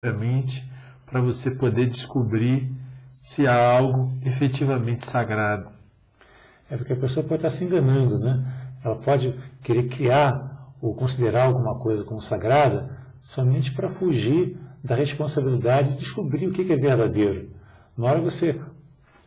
para você poder descobrir se há algo efetivamente sagrado. É porque a pessoa pode estar se enganando, né? Ela pode querer criar ou considerar alguma coisa como sagrada somente para fugir da responsabilidade de descobrir o que é verdadeiro. Na hora você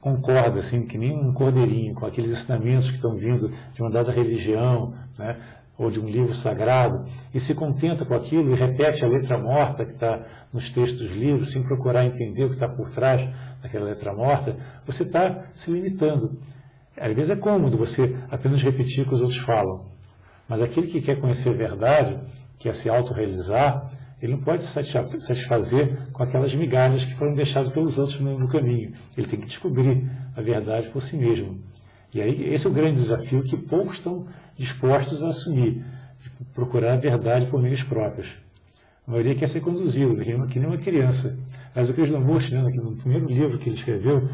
concorda, assim, que nem um cordeirinho, com aqueles ensinamentos que estão vindo de uma dada religião, né, ou de um livro sagrado, e se contenta com aquilo e repete a letra morta que está nos textos dos livros, sem procurar entender o que está por trás daquela letra morta, você está se limitando. Às vezes é cômodo você apenas repetir o que os outros falam, mas aquele que quer conhecer a verdade, quer se autorrealizar, ele não pode se satisfazer com aquelas migalhas que foram deixadas pelos outros no caminho. Ele tem que descobrir a verdade por si mesmo. E aí esse é o grande desafio que poucos estão dispostos a assumir, de procurar a verdade por meios próprios. A maioria quer ser conduzido, que nem uma criança. Mas o Krishnamurti, né, no primeiro livro que ele escreveu,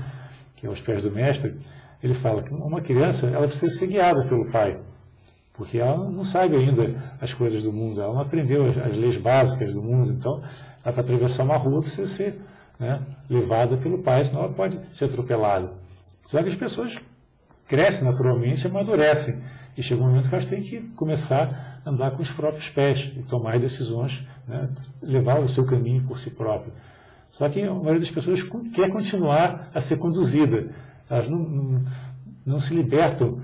que é Aos Pés do Mestre, ele fala que uma criança ela precisa ser guiada pelo pai, porque ela não sabe ainda as coisas do mundo, ela não aprendeu as leis básicas do mundo, então ela para atravessar uma rua precisa ser, né, levada pelo pai, senão ela pode ser atropelada. Só que as pessoas crescem naturalmente e amadurecem, e chega um momento que elas têm que começar a andar com os próprios pés e tomar decisões, né, levar o seu caminho por si próprio. Só que a maioria das pessoas quer continuar a ser conduzida, elas não se libertam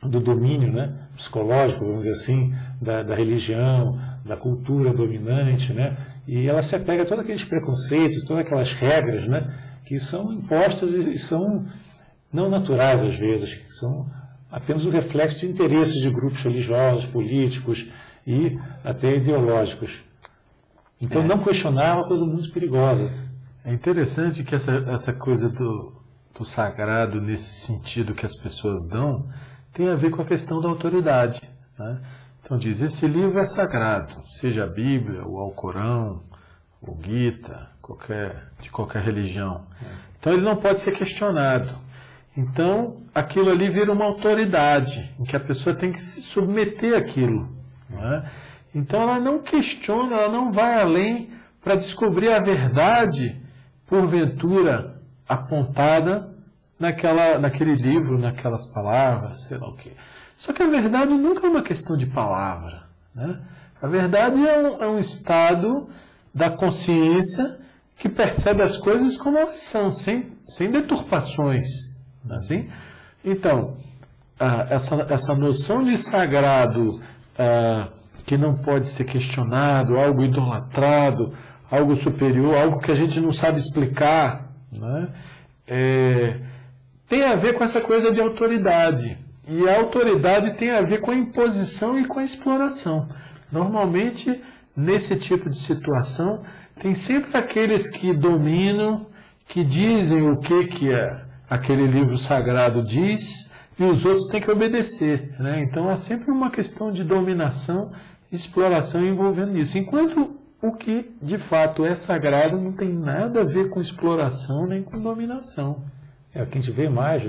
do domínio, né, psicológico, vamos dizer assim, da religião, da cultura dominante, né, e ela se apega a todos aqueles preconceitos, todas aquelas regras, né, que são impostas e são não naturais às vezes, que são apenas o reflexo de interesses de grupos religiosos, políticos e até ideológicos. Então não questionar é uma coisa muito perigosa. É interessante que essa coisa do sagrado, nesse sentido que as pessoas dão, tem a ver com a questão da autoridade, né? Então diz, esse livro é sagrado, seja a Bíblia, o Alcorão, o Gita, de qualquer religião. Então ele não pode ser questionado. Então aquilo ali vira uma autoridade, em que a pessoa tem que se submeter àquilo, né? Então ela não questiona, ela não vai além para descobrir a verdade, porventura apontada naquele livro, naquelas palavras, sei lá o quê. Só que a verdade nunca é uma questão de palavra, né? A verdade é um estado da consciência que percebe as coisas como elas são, sem deturpações. Assim? Então, essa noção de sagrado que não pode ser questionado, algo idolatrado, algo superior, algo que a gente não sabe explicar, né? Tem a ver com essa coisa de autoridade. E a autoridade tem a ver com a imposição e com a exploração. Normalmente, nesse tipo de situação, tem sempre aqueles que dominam, que dizem o que aquele livro sagrado diz, e os outros têm que obedecer, né? Então, há sempre uma questão de dominação e exploração envolvendo isso. Enquanto o que, de fato, é sagrado não tem nada a ver com exploração nem com dominação. O que a gente vê mais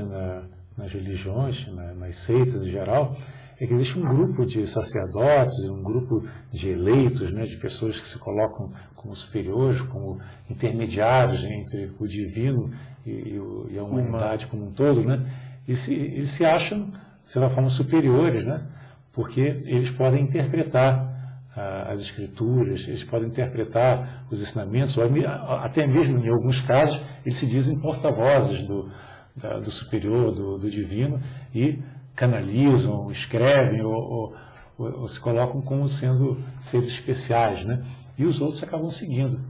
nas religiões, nas seitas em geral, é que existe um grupo de sacerdotes, um grupo de eleitos, né, de pessoas que se colocam como superiores, como intermediários entre o divino e a humanidade como um todo, né? E se acham, de certa forma, superiores, né? Porque eles podem interpretar as escrituras, eles podem interpretar os ensinamentos, ou até mesmo, em alguns casos, eles se dizem porta-vozes do superior, do divino, e canalizam, escrevem, ou se colocam como sendo seres especiais, né? E os outros acabam seguindo.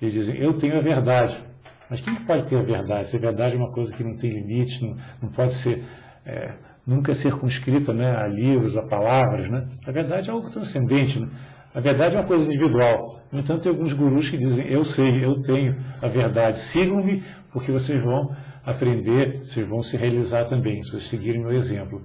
Eles dizem, eu tenho a verdade. Mas quem que pode ter a verdade? Se a verdade é uma coisa que não tem limites, não pode ser, nunca circunscrita, né, a livros, a palavras, né? A verdade é algo transcendente, né? A verdade é uma coisa individual. No entanto, tem alguns gurus que dizem, eu sei, eu tenho a verdade, sigam-me, porque vocês vão aprender, vocês vão se realizar também, se vocês seguirem meu exemplo.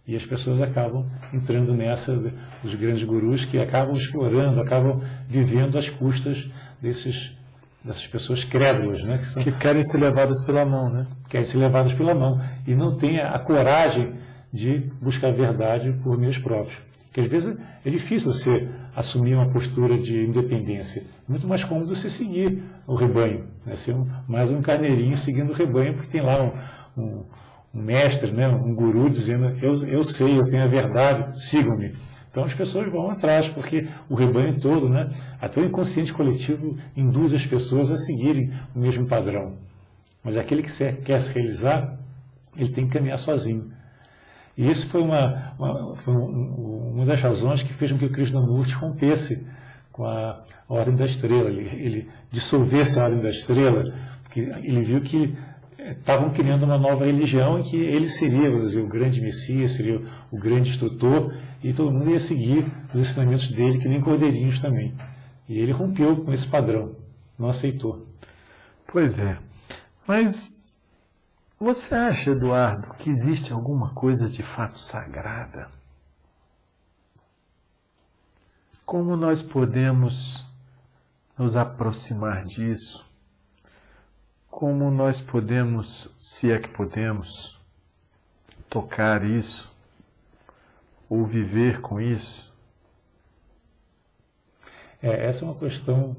E as pessoas acabam entrando nessa dos grandes gurus que acabam explorando, acabam vivendo às custas dessas pessoas crédulas, né? Que querem ser levadas pela mão, né? Querem ser levadas pela mão e não têm a coragem de buscar a verdade por meios próprios. Porque às vezes é difícil você assumir uma postura de independência. É muito mais cômodo você seguir o rebanho, né? Ser mais um carneirinho seguindo o rebanho, porque tem lá um mestre, né? Um guru dizendo, eu sei, eu tenho a verdade, sigam-me. Então as pessoas vão atrás, porque o rebanho todo, né? Até o inconsciente coletivo induz as pessoas a seguirem o mesmo padrão. Mas aquele que quer se realizar, ele tem que caminhar sozinho. E isso foi uma das razões que fez com que o Krishnamurti rompesse com a Ordem da Estrela. Ele dissolvesse a Ordem da Estrela, porque ele viu que estavam criando uma nova religião em que ele seria, vamos dizer, o grande Messias, seria o grande instrutor, e todo mundo ia seguir os ensinamentos dele, que nem cordeirinhos também. E ele rompeu com esse padrão, não aceitou. Pois é. Mas você acha, Eduardo, que existe alguma coisa de fato sagrada? Como nós podemos nos aproximar disso? Como nós podemos, se é que podemos, tocar isso ou viver com isso? Essa é uma questão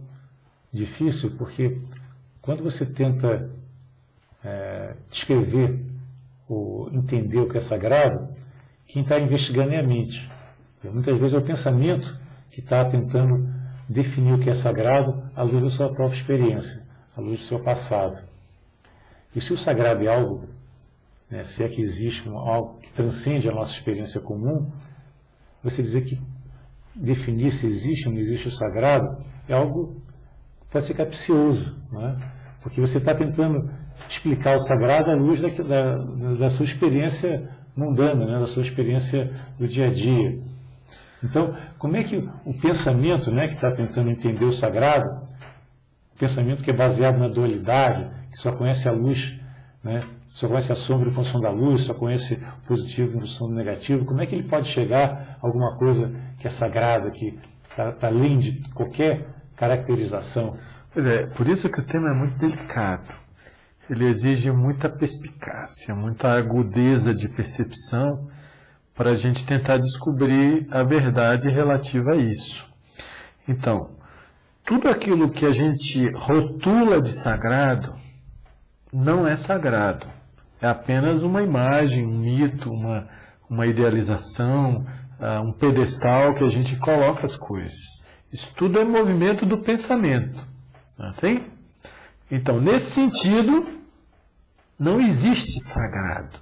difícil, porque quando você tenta descrever ou entender o que é sagrado, quem está investigando é a mente. Muitas vezes é o pensamento que está tentando definir o que é sagrado à luz da sua própria experiência, à luz do seu passado. E se o sagrado é algo, né, se é que existe algo que transcende a nossa experiência comum, você dizer que definir se existe ou não existe o sagrado é algo que pode ser capcioso, né? Porque você está tentando explicar o sagrado à luz da sua experiência mundana, né, da sua experiência do dia a dia. Então, como é que o pensamento, né, que está tentando entender o sagrado, o pensamento que é baseado na dualidade, que só conhece a luz, né, só conhece a sombra em função da luz, só conhece o positivo em função do negativo, como é que ele pode chegar a alguma coisa que é sagrada, que está além de qualquer caracterização? Pois é, por isso que o tema é muito delicado. Ele exige muita perspicácia, muita agudeza de percepção para a gente tentar descobrir a verdade relativa a isso. Então, tudo aquilo que a gente rotula de sagrado não é sagrado. É apenas uma imagem, um mito, uma idealização, um pedestal que a gente coloca as coisas. Isso tudo é movimento do pensamento. Não é assim? Então, nesse sentido, não existe sagrado.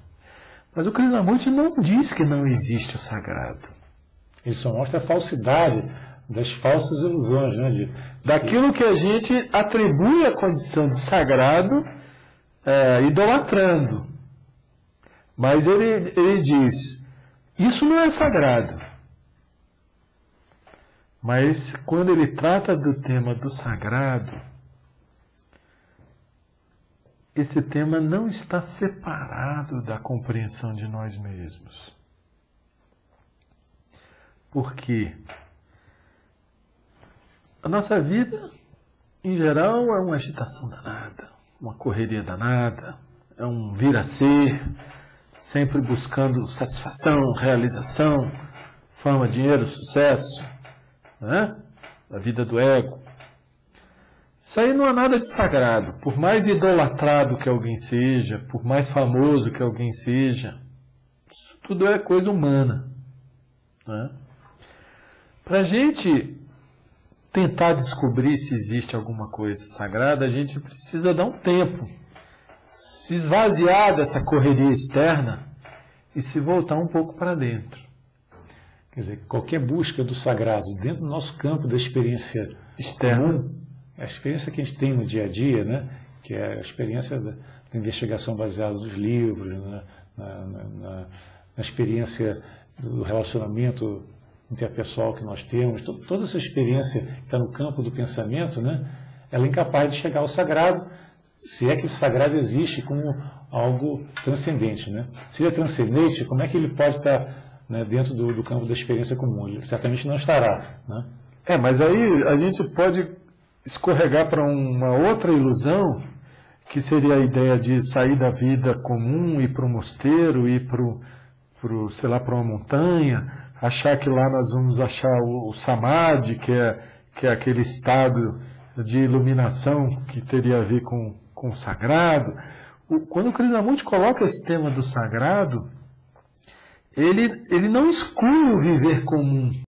Mas o Krishnamurti não diz que não existe o sagrado. Ele só mostra a falsidade das falsas ilusões, né? Daquilo que a gente atribui a condição de sagrado, idolatrando. Mas ele diz, isso não é sagrado. Mas quando ele trata do tema do sagrado, esse tema não está separado da compreensão de nós mesmos. Por quê? A nossa vida, em geral, é uma agitação danada, uma correria danada, é um vir a ser, sempre buscando satisfação, realização, fama, dinheiro, sucesso, né? A vida do ego. Isso aí não há nada de sagrado. Por mais idolatrado que alguém seja, por mais famoso que alguém seja, isso tudo é coisa humana, né? Para a gente tentar descobrir se existe alguma coisa sagrada, a gente precisa dar um tempo, se esvaziar dessa correria externa e se voltar um pouco para dentro. Quer dizer, qualquer busca do sagrado dentro do nosso campo da experiência externa, a experiência que a gente tem no dia a dia, né, que é a experiência da investigação baseada nos livros, né, na experiência do relacionamento interpessoal que nós temos, toda essa experiência que está no campo do pensamento, né, ela é incapaz de chegar ao sagrado, se é que esse sagrado existe como algo transcendente. Né? Se ele é transcendente, como é que ele pode estar, né, dentro do campo da experiência comum? Ele certamente não estará. Né? Mas aí a gente pode escorregar para uma outra ilusão, que seria a ideia de sair da vida comum, ir para um mosteiro, ir para uma montanha, achar que lá nós vamos achar o Samadhi, que é aquele estado de iluminação que teria a ver com o sagrado. Quando o Krishnamurti coloca esse tema do sagrado, ele não exclui o viver comum.